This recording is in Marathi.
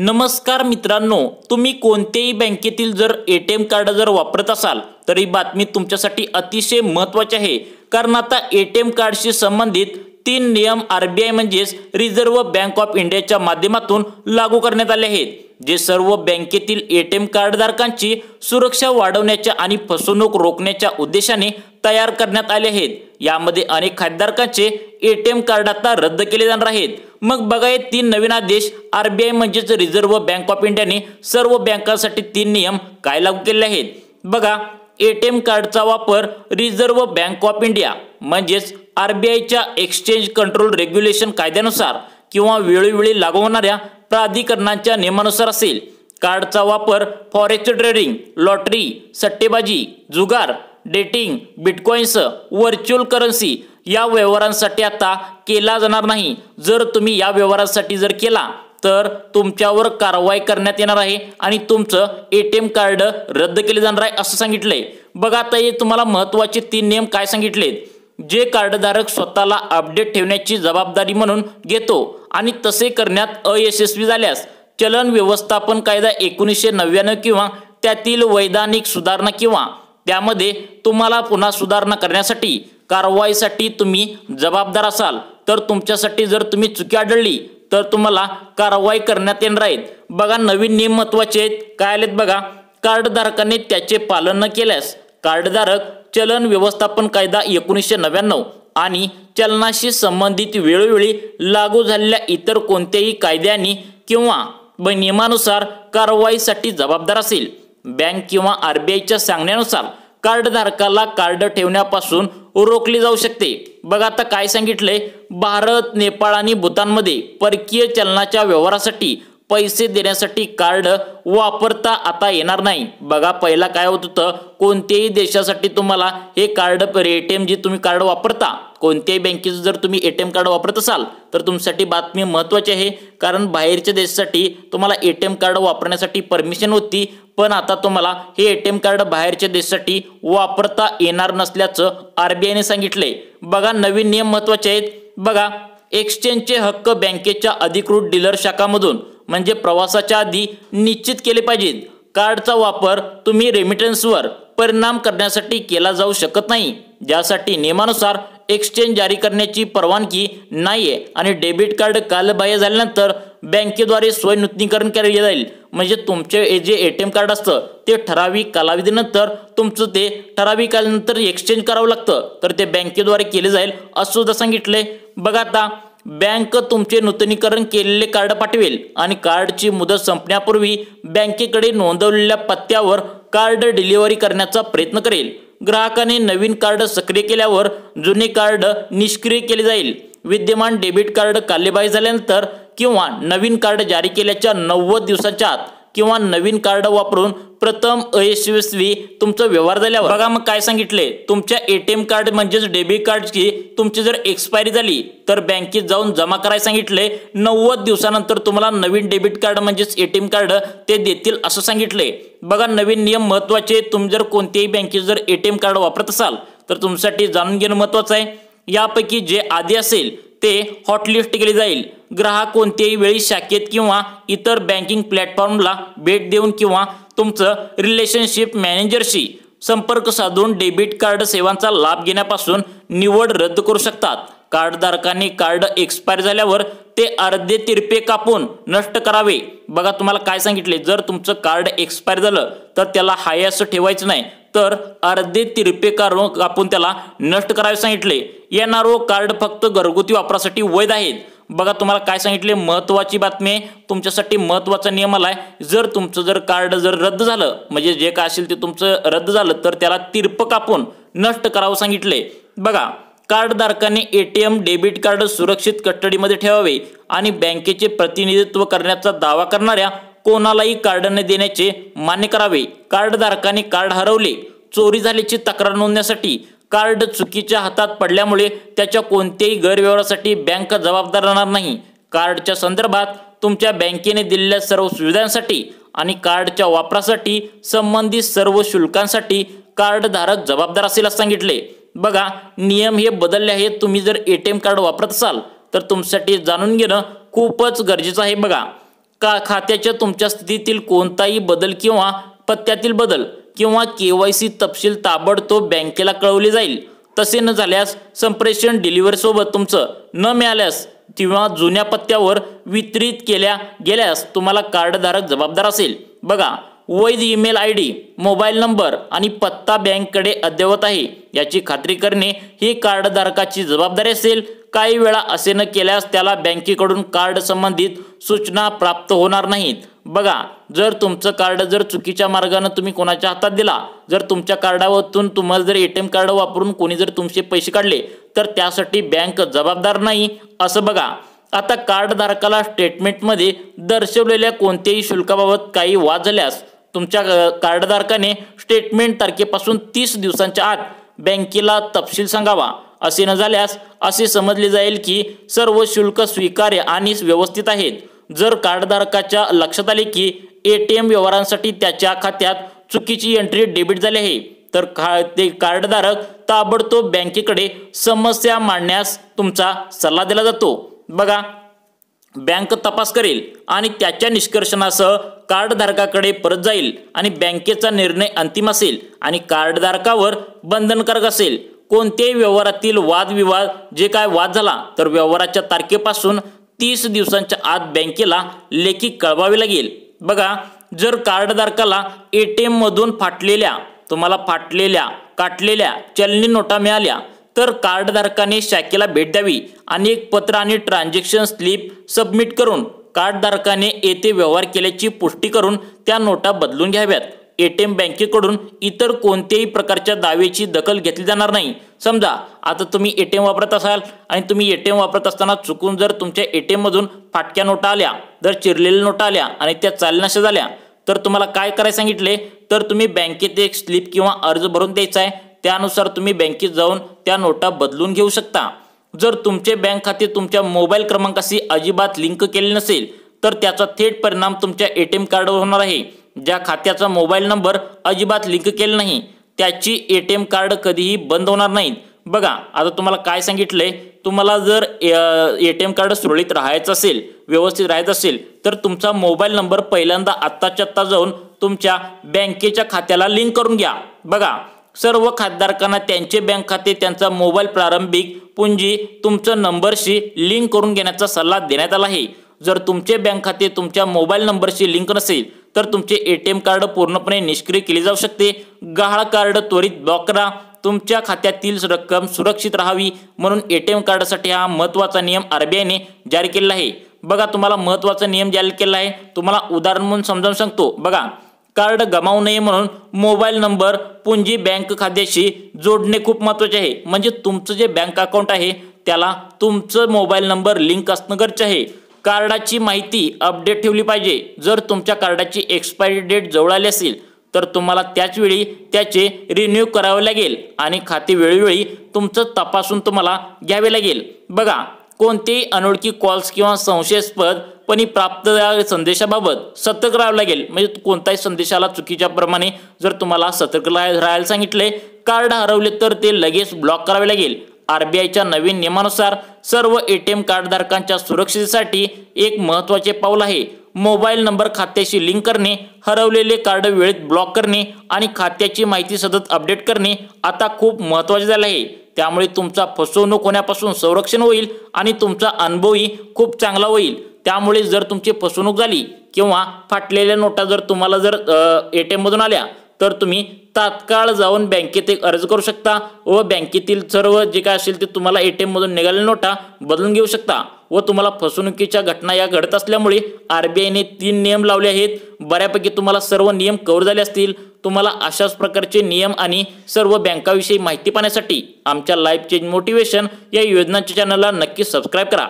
नमस्कार मित्रांनो, तुम्ही कोणत्याही बँकेतील जर एटीएम कार्ड जर वापरत असाल तर ही बातमी तुमच्यासाठी अतिशय महत्त्वाची आहे। कारण आता एटीएम कार्डशी संबंधित 3 नियम आरबीआय म्हणजेच रिझर्व्ह बँक ऑफ इंडियाच्या माध्यमातून लागू करण्यात आले आहेत, जे सर्व बँकेतील एटीएम कार्ड धारकांची सुरक्षा वाढवण्याच्या आणि फसवणूक रोखण्याच्या उद्देशाने तयार करण्यात आले आहेत। यामध्ये अनेक खातेधारकांचे एटीएम कार्ड आता रद्द केले जाणार आहेत। मग बघा, हे 3 नवीन आदेश आरबीआय म्हणजेच रिझर्व्ह बँक ऑफ इंडियाने सर्व बँकांसाठी 3 नियम काय लागू केले आहेत। बघा, एटीएम कार्डचा वापर रिझर्व्ह बँक ऑफ इंडिया म्हणजेच आरबीआयच्या एक्सचेंज कंट्रोल रेग्युलेशन कायद्यानुसार किंवा वेळोवेळी लागू होणाऱ्या प्राधिकरणांच्या नियमानुसार असेल। कार्डचा वापर फॉरेक्स ट्रेडिंग, लॉटरी, सट्टेबाजी, जुगार, डेटिंग, बिटकॉइन्स, व्हर्च्युअल करन्सी या व्यवहारांसाठी आता केला जाणार नाही। जर तुम्ही या व्यवहारांसाठी जर केला तर तुमच्यावर कारवाई करण्यात येणार आहे आणि तुमचं एटीएम कार्ड रद्द केले जाणार आहे असं सांगितलंय। बघा, आता हे तुम्हाला महत्त्वाचे 3 नियम काय सांगितलेत। जे कार्डधारक स्वतःला अपडेट ठेवण्याची जबाबदारी म्हणून घेतो आणि तसे करण्यात अयशस्वी झाल्यास चलन व्यवस्थापन कायदा 1999 किंवा त्यातील वैधानिक सुधारणा किंवा त्यामध्ये तुम्हाला पुन्हा सुधारणा करण्यासाठी कारवाईसाठी तुम्ही जबाबदार असाल तर तुमच्यासाठी जर तुम्ही चुकी आढळली तर तुम्हाला कारवाई करण्यात येणार आहे। बघा, नवीन नियम महत्त्वाचे आहेत काय आलेत बघा। कार्डधारकाने त्याचे पालन न केल्यास कार्डधारक चलन व्यवस्थापन कायदा 1999 आणि चलनाशी संबंधित वेळोवेळी लागू झालेल्या इतर कोणत्याही कायद्यांनी किंवा नियमानुसार कारवाईसाठी जबाबदार असेल। बँक किंवा आरबीआयच्या सांगण्यानुसार कार्डधारकाला कार्ड ठेवण्यापासून रोखले जाऊ शकते। बघा, आता काय सांगितलंय। भारत, नेपाळ आणि भूतानमध्ये परकीय चलनाच्या व्यवहारासाठी पैसे देण्यासाठी कार्ड वापरता आता येणार नाही। बघा, पहिला काय होत होतं, कोणत्याही देशासाठी तुम्हाला हे कार्ड एटीएम जे तुम्ही कार्ड वापरता कोणत्याही बँकेचं जर तुम्ही एटीएम कार्ड वापरत असाल तर तुमच्यासाठी बातमी महत्त्वाची आहे। कारण बाहेरच्या देशासाठी तुम्हाला एटीएम कार्ड वापरण्यासाठी परमिशन होती, पण आता तुम्हाला हे एटीएम कार्ड बाहेरच्या देशासाठी वापरता येणार नसल्याचं आरबीआयने सांगितलंय। बघा, नवीन नियम महत्त्वाचे आहेत। बघा, एक्सचेंजचे हक्क बँकेच्या अधिकृत डीलर शाखांमधून म्हणजे प्रवासाच्या आधी निश्चित केले पाहिजेत। कार्डचा वापर तुम्ही रेमिटन्सवर परिणाम करण्यासाठी केला जाऊ शकत नाही, ज्यासाठी नियमानुसार एक्सचेंज जारी करण्याची परवानगी नाहीये आणि डेबिट कार्ड कालबाह्य झाल्यानंतर बँकेद्वारे स्वयंनूतनीकरण केले जाईल। म्हणजे तुमचे जे एटीएम कार्ड असतं ते ठराविक कालावधीनंतर तुमचं ते ठराविक कालानंतर एक्सचेंज करावं लागतं, तर ते बँकेद्वारे केले जाईल असं सुद्धा सांगितलंय। बघा, आता बँक तुमचे नूतनीकरण केलेले कार्ड पाठवेल आणि कार्डची मुदत संपण्यापूर्वी बँकेकडे नोंदवलेल्या पत्त्यावर कार्ड डिलिव्हरी करण्याचा प्रयत्न करेल। ग्राहकाने नवीन कार्ड सक्रिय केल्यावर जुने कार्ड निष्क्रिय केले जाईल। विद्यमान डेबिट कार्ड कालबाह्य झाल्यानंतर किंवा नवीन कार्ड जारी केल्याच्या 90 दिवसांच्या आत किंवा नवीन कार्ड वापरून प्रथम अयशस्वी तुमचा व्यवहार झाल्यावर बघा, मग काय सांगितले, तुमच्या एटीएम कार्ड म्हणजेच डेबिट कार्डची तुमची जर एक्सपायरी झाली तर बँकेत जाऊन जमा करायला सांगितले। 90 दिवसानंतर तुम्हाला नवीन डेबिट कार्ड म्हणजेच एटीएम कार्ड ते देतील असं सांगितले। बघा, नवीन नियम महत्त्वाचे। तुम्ही जर कोणत्याही बँकेत जर एटीएम कार्ड वापरत असाल तर तुमच्यासाठी जाणून घेणं महत्त्वाचं आहे। यापैकी जे आधी असेल ते हॉटलिस्ट केले जाईल। ग्राहक कोणत्याही वेळी शाखेत किंवा इतर बँकिंग प्लॅटफॉर्मला भेट देऊन किंवा तुमचं रिलेशनशिप मॅनेजरशी संपर्क साधून डेबिट कार्ड सेवांचा लाभ घेण्यापासून निवड रद्द करू शकतात। कार्डधारकांनी कार्ड एक्सपायर झाल्यावर ते अर्धे तिरपे कापून नष्ट करावे। बघा, तुम्हाला काय सांगितले, जर तुमचं कार्ड एक्सपायर झालं तर त्याला हाय असं ठेवायचं नाही, तर अर्धे तिरपे कापून त्याला नष्ट करावे सांगितले। एनआरओ कार्ड फक्त घरगुती वापरासाठी वैध आहेत। बघा, तुम्हाला काय सांगितले, महत्त्वाची बातमी आहे, तुमच्यासाठी महत्त्वाचा नियम आलाय। जर तुमचं जर कार्ड जर रद्द झालं म्हणजे जे काय असेल ते तुमचं रद्द झालं तर त्याला तिरप कापून नष्ट करावं सांगितले। बघा, कार्डधारकाने एटीएम डेबिट कार्ड सुरक्षित कस्टडीमध्ये ठेवावे आणि बँकेचे प्रतिनिधित्व करण्याचा दावा करणाऱ्या कोणालाही कार्ड न देण्याचे मान्य करावे। कार्डधारकाने कार्ड हरवले, चोरी झाल्याची तक्रार नोंदवण्यासाठी कार्ड चुकीच्या हातात पडल्यामुळे त्याच्या कोणत्याही गैरव्यवहारासाठी बँक जबाबदार राहणार नाही। कार्डच्या संदर्भात तुमच्या बँकेने दिलेल्या सर्व सुविधांसाठी आणि कार्डच्या वापरासाठी संबंधित सर्व शुल्कांसाठी कार्डधारक जबाबदार असेल असं सांगितले। बघा, नियम हे बदलले आहेत। तुम्ही जर एटीएम कार्ड वापरत असाल तर तुमच्यासाठी जाणून घेणं खूपच गरजेचं आहे। बघा, खात्याच्या तुमच्या स्थितीतील कोणताही बदल किंवा पत्त्यातील बदल किंवा KYC तपशील ताबडतोब बँकेला कळवले जाईल। तसे न झाल्यास संप्रेषण डिलिव्हरी सोबत तुमचं न मिळाल्यास किंवा जुन्या पत्त्यावर वितरित केल्या गेल्यास तुम्हाला कार्डधारक जबाबदार असेल। बघा, वैध ईमेल ID, मोबाईल नंबर आणि पत्ता बँकेकडे अद्ययावत आहे याची खात्री करणे ही कार्डधारकाची जबाबदारी असेल। काही वेळा असे न केल्यास त्याला बँकेकडून कार्ड संबंधित सूचना प्राप्त होणार नाहीत। बघा, जर तुमचं कार्ड जर चुकीच्या मार्गाने तुम्ही कोणाच्या हातात दिला, जर तुमच्या कार्डावरून तुम्हाला जर ATM कार्ड वापरून कोणी जर तुमचे पैसे काढले तर त्यासाठी बँक जबाबदार नाही असं बघा। आता कार्डधारकाला स्टेटमेंटमध्ये दर्शवलेल्या कोणत्याही शुल्काबाबत काही वाद झाल्यास तुमच्या कार्डधारकाने स्टेटमेंट तारखेपासून 30 दिवसांच्या आत बँकेला तपशील सांगावा। असे न झाल्यास असे समजले जाईल की सर्व शुल्क स्वीकार्य आणि व्यवस्थित आहेत। जर कार्डधारकाच्या लक्षात आले की ATM व्यवहारांसाठी त्याच्या खात्यात चुकीची एंट्री डेबिट झाली आहे तर ते कार्डधारक ताबडतोब बँकेकडे समस्या मांडण्यास तुमचा सल्ला दिला जातो। बघा, बँक तपास करेल आणि त्याच्या निष्कर्षणासह कार्डधारकाकडे परत जाईल आणि बँकेचा निर्णय अंतिम असेल आणि कार्डधारकावर बंधनकारक असेल। कोणत्याही व्यवहारातील वादविवाद जे काय वाद झाला तर व्यवहाराच्या तारखेपासून 30 दिवसांच्या आत बँकेला लेखी कळवावे लागेल। बघा, जर कार्डधारकाला ATM मधून तुम्हाला काटलेल्या चलनी नोटा मिळाल्या तर कार्डधारकाने शाखेला भेट द्यावी आणि एक पत्र आणि ट्रान्झॅक्शन स्लिप सबमिट करून कार्डधारकाने येथे व्यवहार केल्याची पुष्टी करून त्या नोटा बदलून घ्याव्यात। ATM बँकेकडून इतर कोणत्याही प्रकारच्या दाव्याची दखल घेतली जाणार नाही। समजा आता तुम्ही ATM वापरत असाल आणि तुम्ही ATM वापरत असताना चुकून जर तुमच्या ATM मधून फाटक्या नोटा आल्या, जर चिरलेल्या नोटा आल्या आणि त्या चालनाशा झाल्या तर तुम्हाला काय करायला सांगितले तर तुम्ही बँकेत एक स्लिप किंवा अर्ज भरून द्यायचा आहे। त्यानुसार तुम्ही बँकेत जाऊन त्या नोटा बदलून घेऊ शकता। जर तुमचे बँक खाते तुमच्या मोबाईल क्रमांकाशी अजिबात लिंक केले नसेल तर त्याचा थेट परिणाम तुमच्या ATM कार्डवर होणार आहे। ज्या खात्याचा मोबाईल नंबर अजिबात लिंक केला नाही त्याची ATM कार्ड कधीही बंद होणार नाहीत। बघा, आता तुम्हाला काय सांगितलंय, तुम्हाला जर ATM कार्ड सुरळीत राहायचं असेल, व्यवस्थित राहायचं असेल तर तुमचा मोबाईल नंबर पहिल्यांदा आत्ताच्या आत्ता जाऊन तुमच्या बँकेच्या खात्याला लिंक करून घ्या। बघा, सर्व खातेदारांना त्यांचे बँक खाते त्यांचा मोबाईल प्रारंभिक पुंजी तुमच्या नंबरशी लिंक करून घेण्याचा सल्ला देण्यात आला आहे। जर तुमचे बँक खाते तुमच्या मोबाईल नंबरशी लिंक नसेल तर तुमचे ATM कार्ड पूर्णपणे निष्क्रिय केले जाऊ शकते। गहाळ कार्ड त्वरित ब्लॉक करा। तुमच्या खात्यातील रक्कम सुरक्षित राहावी म्हणून ATM कार्डसाठी हा महत्त्वाचा नियम RBIने जारी केला आहे। बघा, तुम्हाला महत्त्वाचा नियम जारी केला आहे, तुम्हाला उदाहरण म्हणून समजावून सांगतो। बघा, कार्ड गमावू नये म्हणून मोबाईल नंबर पुंजी बँक खात्याशी जोडणे खूप महत्त्वाचे आहे। म्हणजे तुमचं जे बँक अकाउंट आहे त्याला तुमचं मोबाईल नंबर लिंक असणं गरजेचं आहे। कार्डाची माहिती अपडेट ठेवली पाहिजे। जर तुमच्या कार्डाची एक्सपायरी डेट जवळ आली असेल तर तुम्हाला त्याच वेळी त्याचे रिन्यू करावे लागेल आणि खाते वेळोवेळी तुमचं तपासून तुम्हाला घ्यावे लागेल। बघा, कोणतेही अनोळखी कॉल्स किंवा संशयास्पदपणे प्राप्त संदेशाबाबत सतर्क राहावे लागेल। म्हणजे कोणताही संदेशाला चुकीच्या प्रमाणे जर तुम्हाला सतर्क राहायला सांगितले, कार्ड हरवले तर ते लगेच ब्लॉक करावे लागेल। RBIच्या नवीन नियमानुसार सर्व ATM कार्डधारकांच्या सुरक्षेसाठी एक महत्त्वाचे पाऊल आहे। मोबाईल नंबर खात्याशी लिंक करणे, हरवलेले कार्ड वेळेत ब्लॉक करणे आणि खात्याची माहिती सतत अपडेट करणे आता खूप महत्त्वाचे झाले आहे। त्यामुळे तुमचा फसवणूक होण्यापासून संरक्षण होईल आणि तुमचा अनुभवही खूप चांगला होईल। त्यामुळे जर तुमची फसवणूक झाली किंवा फाटलेल्या नोटा जर तुम्हाला जर ATM मधून आल्या तर तुम्ही तात्काळ जाऊन बँकेत एक अर्ज करू शकता व बँकेतील सर्व जे काय असेल ते तुम्हाला ATM मधून निघालेल्या नोटा बदलून घेऊ शकता। व तुम्हाला फसवणुकीच्या घटना या घडत असल्यामुळे RBIने 3 नियम लावले आहेत। बऱ्यापैकी तुम्हाला सर्व नियम कव्हर झाले असतील। तुम्हाला अशाच प्रकारचे नियम आणि सर्व बँकाविषयी माहिती पाहण्यासाठी आमच्या लाईफ चेंज मोटिवेशन या योजनांच्या चॅनलला नक्की सबस्क्राईब करा।